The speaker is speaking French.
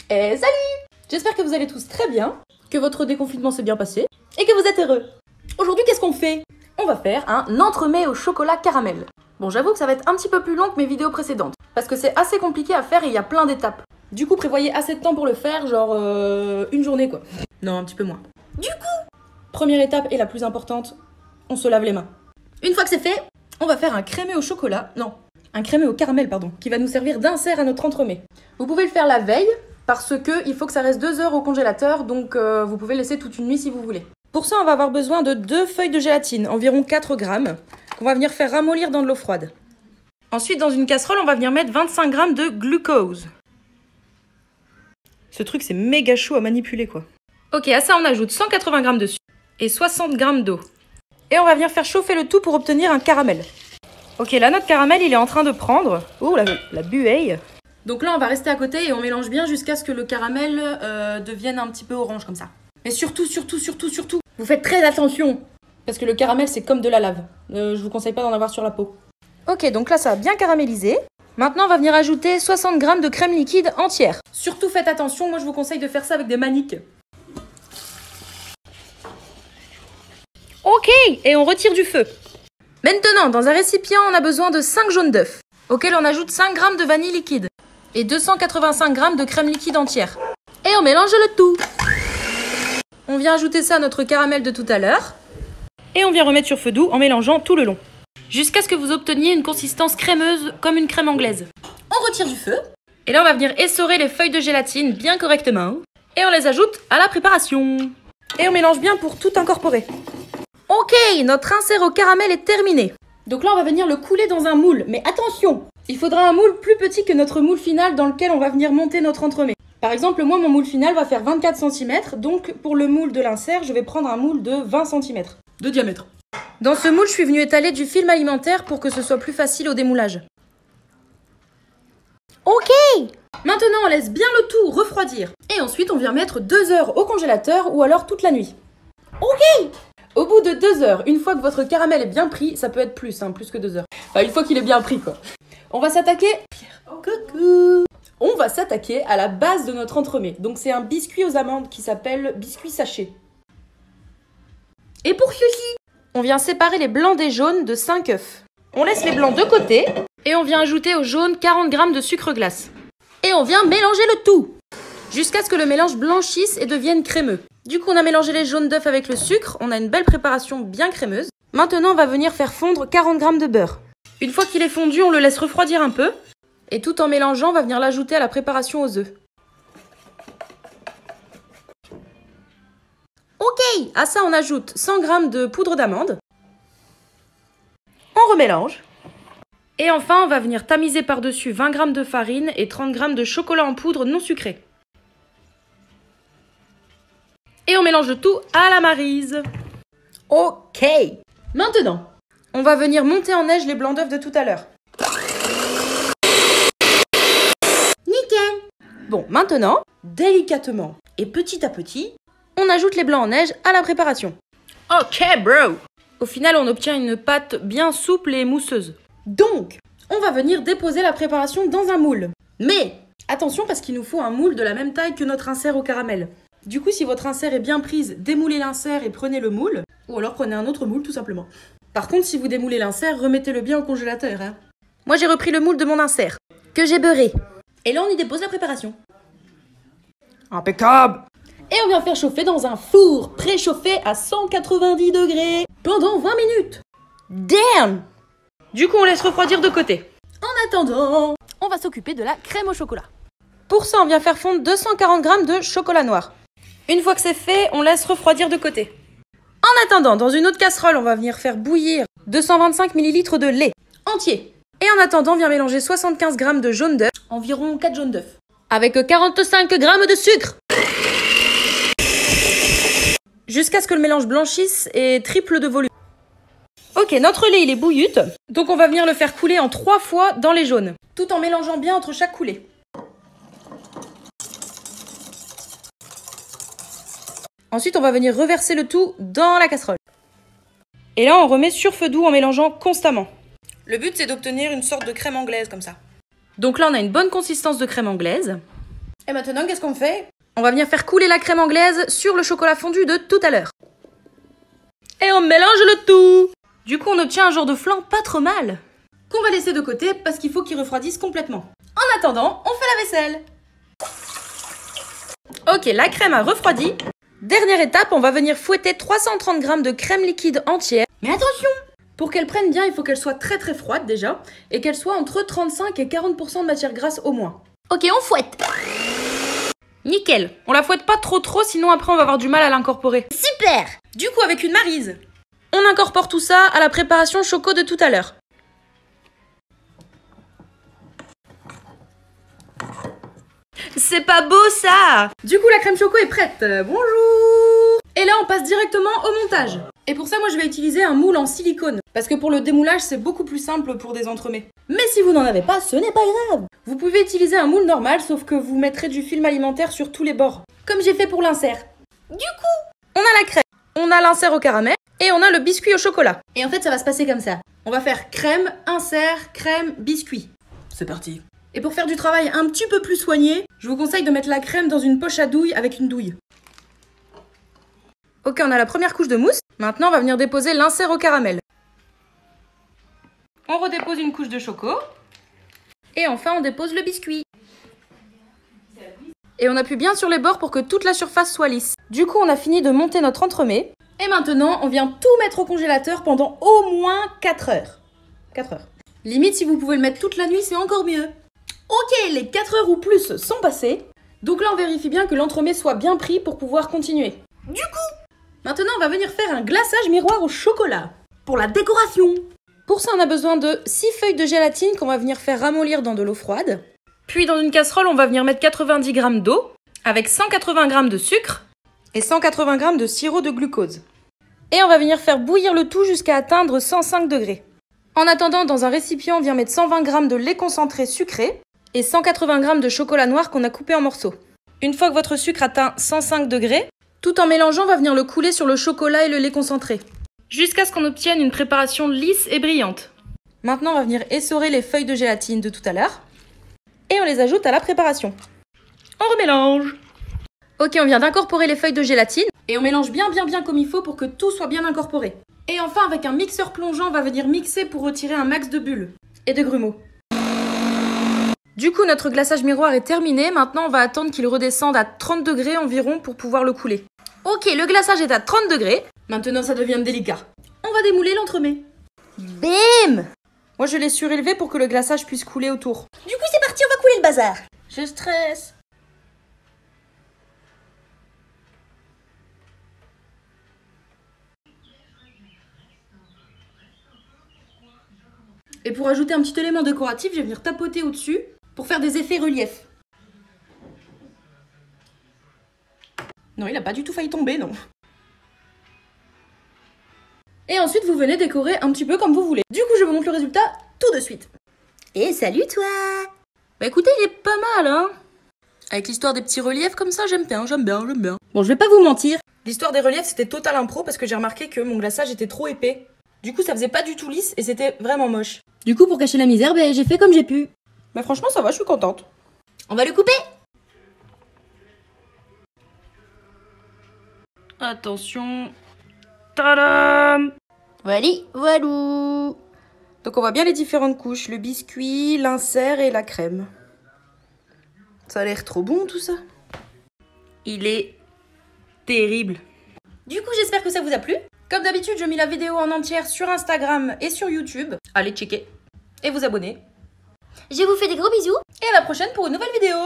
Et salut! J'espère que vous allez tous très bien, que votre déconfinement s'est bien passé et que vous êtes heureux. Aujourd'hui, qu'est-ce qu'on fait? On va faire un entremets au chocolat caramel. Bon, j'avoue que ça va être un petit peu plus long que mes vidéos précédentes, parce que c'est assez compliqué à faire et il y a plein d'étapes. Du coup, prévoyez assez de temps pour le faire, genre une journée quoi. Non, un petit peu moins. Du coup, première étape et la plus importante, on se lave les mains. Une fois que c'est fait, on va faire un crémeux au chocolat, non, un crémeux au caramel, pardon, qui va nous servir d'insert à notre entremets. Vous pouvez le faire la veille, parce que il faut que ça reste 2 heures au congélateur, donc vous pouvez laisser toute une nuit si vous voulez. Pour ça, on va avoir besoin de 2 feuilles de gélatine, environ 4 grammes, qu'on va venir faire ramollir dans de l'eau froide. Ensuite, dans une casserole, on va venir mettre 25 grammes de glucose. Ce truc, c'est méga chaud à manipuler, quoi. Ok, à ça, on ajoute 180 grammes de sucre et 60 grammes d'eau. Et on va venir faire chauffer le tout pour obtenir un caramel. Ok, là, notre caramel, il est en train de prendre... Ouh, la buée. Donc là, on va rester à côté et on mélange bien jusqu'à ce que le caramel devienne un petit peu orange, comme ça. Mais surtout, vous faites très attention. Parce que le caramel, c'est comme de la lave. Je vous conseille pas d'en avoir sur la peau. Ok, donc là, ça a bien caramélisé. Maintenant, on va venir ajouter 60 grammes de crème liquide entière. Surtout, faites attention. Moi, je vous conseille de faire ça avec des maniques. Ok, et on retire du feu. Maintenant, dans un récipient, on a besoin de 5 jaunes d'œufs, auxquels on ajoute 5 grammes de vanille liquide et 285 grammes de crème liquide entière. Et on mélange le tout. On vient ajouter ça à notre caramel de tout à l'heure. Et on vient remettre sur feu doux en mélangeant tout le long. Jusqu'à ce que vous obteniez une consistance crémeuse comme une crème anglaise. On retire du feu. Et là, on va venir essorer les feuilles de gélatine bien correctement. Et on les ajoute à la préparation. Et on mélange bien pour tout incorporer. Ok, notre insert au caramel est terminé. Donc là, on va venir le couler dans un moule. Mais attention, il faudra un moule plus petit que notre moule final dans lequel on va venir monter notre entremets. Par exemple, moi, mon moule final va faire 24 cm. Donc, pour le moule de l'insert, je vais prendre un moule de 20 cm de diamètre. Dans ce moule, je suis venue étaler du film alimentaire pour que ce soit plus facile au démoulage. Ok! Maintenant, on laisse bien le tout refroidir. Et ensuite, on vient mettre 2 heures au congélateur ou alors toute la nuit. Ok! Au bout de 2 heures, une fois que votre caramel est bien pris, ça peut être plus que 2 heures. Enfin, une fois qu'il est bien pris, quoi. On va s'attaquer... Coucou! On va s'attaquer à la base de notre entremets. Donc, c'est un biscuit aux amandes qui s'appelle biscuit sachet. Et pour ceci, on vient séparer les blancs des jaunes de 5 œufs. On laisse les blancs de côté et on vient ajouter aux jaunes 40 grammes de sucre glace. Et on vient mélanger le tout jusqu'à ce que le mélange blanchisse et devienne crémeux. Du coup, on a mélangé les jaunes d'œufs avec le sucre, on a une belle préparation bien crémeuse. Maintenant, on va venir faire fondre 40 grammes de beurre. Une fois qu'il est fondu, on le laisse refroidir un peu. Et tout en mélangeant, on va venir l'ajouter à la préparation aux œufs. Ok, à ça, on ajoute 100 grammes de poudre d'amande. On remélange. Et enfin, on va venir tamiser par-dessus 20 grammes de farine et 30 grammes de chocolat en poudre non sucré. Et on mélange le tout à la maryse. Ok. Maintenant, on va venir monter en neige les blancs d'œufs de tout à l'heure. Nickel. Bon, maintenant, délicatement et petit à petit, on ajoute les blancs en neige à la préparation. Ok, bro. Au final, on obtient une pâte bien souple et mousseuse. Donc, on va venir déposer la préparation dans un moule. Mais, attention parce qu'il nous faut un moule de la même taille que notre insert au caramel. Du coup, si votre insert est bien prise, démoulez l'insert et prenez le moule. Ou alors prenez un autre moule, tout simplement. Par contre, si vous démoulez l'insert, remettez-le bien au congélateur. Hein. Moi, j'ai repris le moule de mon insert, que j'ai beurré. Et là, on y dépose la préparation. Impeccable! Et on vient faire chauffer dans un four préchauffé à 190 degrés pendant 20 minutes. Damn! Du coup, on laisse refroidir de côté. En attendant, on va s'occuper de la crème au chocolat. Pour ça, on vient faire fondre 240 grammes de chocolat noir. Une fois que c'est fait, on laisse refroidir de côté. En attendant, dans une autre casserole, on va venir faire bouillir 225 ml de lait entier. Et en attendant, on vient mélanger 75 grammes de jaune d'œuf, environ 4 jaunes d'œuf, avec 45 grammes de sucre. Jusqu'à ce que le mélange blanchisse et triple de volume. Ok, notre lait, il est bouillute, donc on va venir le faire couler en 3 fois dans les jaunes, tout en mélangeant bien entre chaque coulée. Ensuite, on va venir reverser le tout dans la casserole. Et là, on remet sur feu doux en mélangeant constamment. Le but, c'est d'obtenir une sorte de crème anglaise comme ça. Donc là, on a une bonne consistance de crème anglaise. Et maintenant, qu'est-ce qu'on fait? On va venir faire couler la crème anglaise sur le chocolat fondu de tout à l'heure. Et on mélange le tout. Du coup, on obtient un genre de flan pas trop mal, qu'on va laisser de côté parce qu'il faut qu'il refroidisse complètement. En attendant, on fait la vaisselle. Ok, la crème a refroidi. Dernière étape, on va venir fouetter 330 g de crème liquide entière. Mais attention! Pour qu'elle prenne bien, il faut qu'elle soit très très froide déjà, et qu'elle soit entre 35 et 40% de matière grasse au moins. Ok, on fouette. Nickel. On la fouette pas trop sinon après on va avoir du mal à l'incorporer. Super! Du coup, avec une maryse, on incorpore tout ça à la préparation choco de tout à l'heure. C'est pas beau ça! Du coup, la crème choco est prête. Bonjour! Et là, on passe directement au montage. Et pour ça, moi, je vais utiliser un moule en silicone. Parce que pour le démoulage, c'est beaucoup plus simple pour des entremets. Mais si vous n'en avez pas, ce n'est pas grave. Vous pouvez utiliser un moule normal, sauf que vous mettrez du film alimentaire sur tous les bords. Comme j'ai fait pour l'insert. Du coup, on a la crème, on a l'insert au caramel, et on a le biscuit au chocolat. Et en fait, ça va se passer comme ça. On va faire crème, insert, crème, biscuit. C'est parti. Et pour faire du travail un petit peu plus soigné, je vous conseille de mettre la crème dans une poche à douille avec une douille. Ok, on a la première couche de mousse. Maintenant, on va venir déposer l'insert au caramel. On redépose une couche de choco. Et enfin, on dépose le biscuit. Et on appuie bien sur les bords pour que toute la surface soit lisse. Du coup, on a fini de monter notre entremets. Et maintenant, on vient tout mettre au congélateur pendant au moins 4 heures. 4 heures. Limite, si vous pouvez le mettre toute la nuit, c'est encore mieux. Ok, les 4 heures ou plus sont passées. Donc là, on vérifie bien que l'entremets soit bien pris pour pouvoir continuer. Du coup, maintenant, on va venir faire un glaçage miroir au chocolat. Pour la décoration. Pour ça, on a besoin de 6 feuilles de gélatine qu'on va venir faire ramollir dans de l'eau froide. Puis dans une casserole, on va venir mettre 90 g d'eau avec 180 g de sucre et 180 g de sirop de glucose. Et on va venir faire bouillir le tout jusqu'à atteindre 105 degrés. En attendant, dans un récipient, on vient mettre 120 g de lait concentré sucré et 180 g de chocolat noir qu'on a coupé en morceaux. Une fois que votre sucre atteint 105 degrés, tout en mélangeant, on va venir le couler sur le chocolat et le lait concentré, jusqu'à ce qu'on obtienne une préparation lisse et brillante. Maintenant, on va venir essorer les feuilles de gélatine de tout à l'heure et on les ajoute à la préparation. On remélange. Ok, on vient d'incorporer les feuilles de gélatine et on mélange bien comme il faut pour que tout soit bien incorporé. Et enfin, avec un mixeur plongeant, on va venir mixer pour retirer un max de bulles et de grumeaux. Du coup, notre glaçage miroir est terminé. Maintenant, on va attendre qu'il redescende à 30 degrés environ pour pouvoir le couler. Ok, le glaçage est à 30 degrés. Maintenant, ça devient délicat. On va démouler l'entremets. Bim! Moi, je l'ai surélevé pour que le glaçage puisse couler autour. Du coup, c'est parti, on va couler le bazar. Je stresse. Et pour ajouter un petit élément décoratif, je vais venir tapoter au-dessus pour faire des effets relief. Non, il n'a pas du tout failli tomber, non. Et ensuite, vous venez décorer un petit peu comme vous voulez. Du coup, je vous montre le résultat tout de suite. Et salut toi! Bah écoutez, il est pas mal, hein? Avec l'histoire des petits reliefs comme ça, j'aime bien. Bon, je vais pas vous mentir. L'histoire des reliefs, c'était total impro parce que j'ai remarqué que mon glaçage était trop épais. Du coup, ça faisait pas du tout lisse et c'était vraiment moche. Du coup, pour cacher la misère, bah, j'ai fait comme j'ai pu. Bah franchement, ça va, je suis contente. On va le couper! Attention. Tadam! Voilà. Donc on voit bien les différentes couches, le biscuit, l'insert et la crème. Ça a l'air trop bon tout ça. Il est terrible. Du coup, j'espère que ça vous a plu. Comme d'habitude, je mets la vidéo en entière sur Instagram et sur YouTube. Allez checker et vous abonner. Je vous fais des gros bisous et à la prochaine pour une nouvelle vidéo.